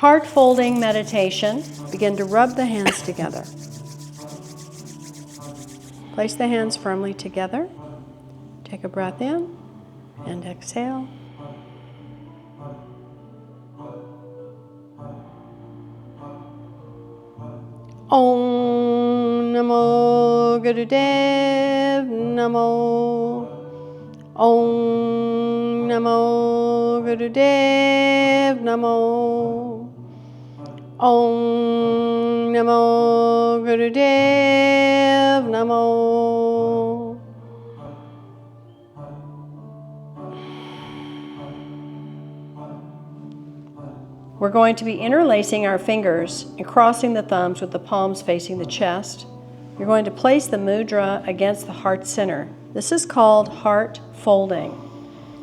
Heart folding meditation. Begin to rub the hands together. Place the hands firmly together. Take a breath in and exhale. Om Namo Gurudev Namo. Om Namo Gurudev Namo. Om Namo Gurudev Namo. We're going to be interlacing our fingers and crossing the thumbs with the palms facing the chest. You're going to place the mudra against the heart center. This is called heart folding.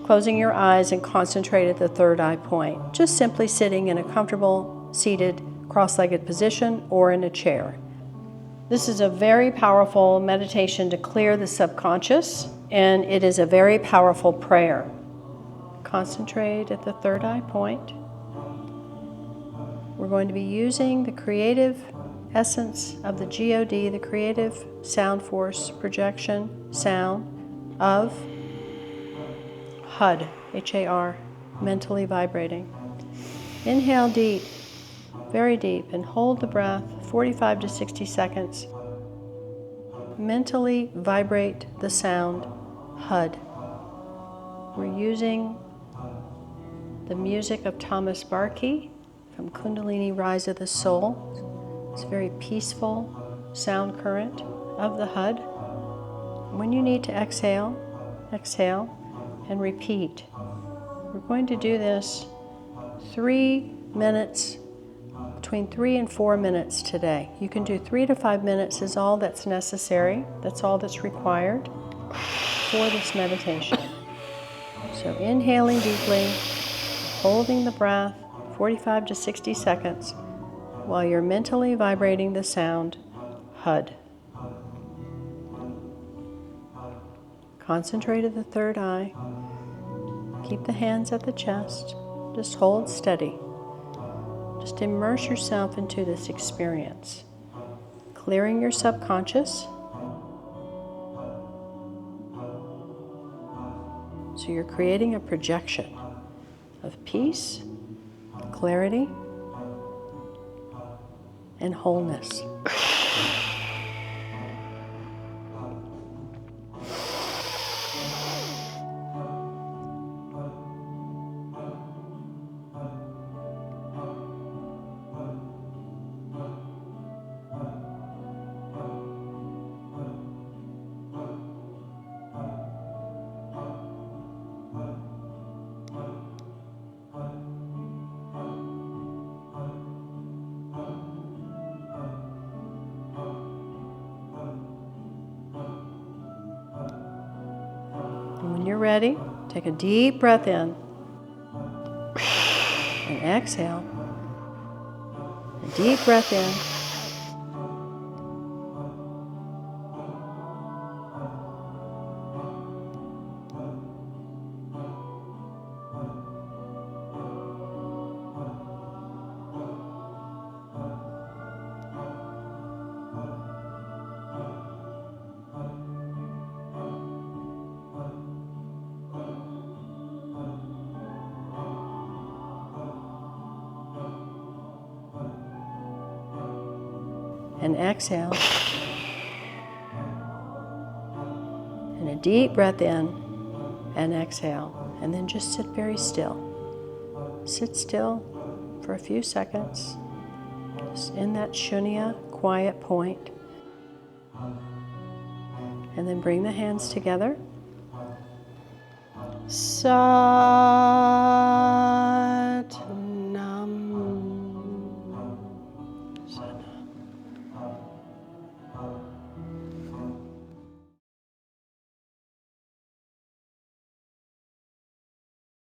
Closing your eyes and concentrate at the third eye point. Just simply sitting in a comfortable, seated, cross-legged position or in a chair. This is a very powerful meditation to clear the subconscious, and it is a very powerful prayer. Concentrate at the third eye point. We're going to be using the creative essence of the God, the creative sound force projection sound of HUD, H-A-R, mentally vibrating. Inhale deep, very deep, and hold the breath 45 to 60 seconds. Mentally vibrate the sound HUD. We're using the music of Thomas Barkey from Kundalini Rise of the Soul. It's a very peaceful sound current of the HUD. When you need to exhale, exhale and repeat. We're going to do this 3 minutes, between 3 and 4 minutes today. You can do 3 to 5 minutes is all that's necessary. That's all that's required for this meditation. So inhaling deeply, holding the breath 45 to 60 seconds while you're mentally vibrating the sound HUD. Concentrate at the third eye. Keep the hands at the chest. Just hold steady. Just immerse yourself into this experience. Clearing your subconscious. So you're creating a projection of peace, clarity, and wholeness. And when you're ready, take a deep breath in and exhale. A deep breath in. And exhale. And a deep breath in and exhale. And then just sit very still. Sit still for a few seconds. Just in that shunya, quiet point. And then bring the hands together. Sa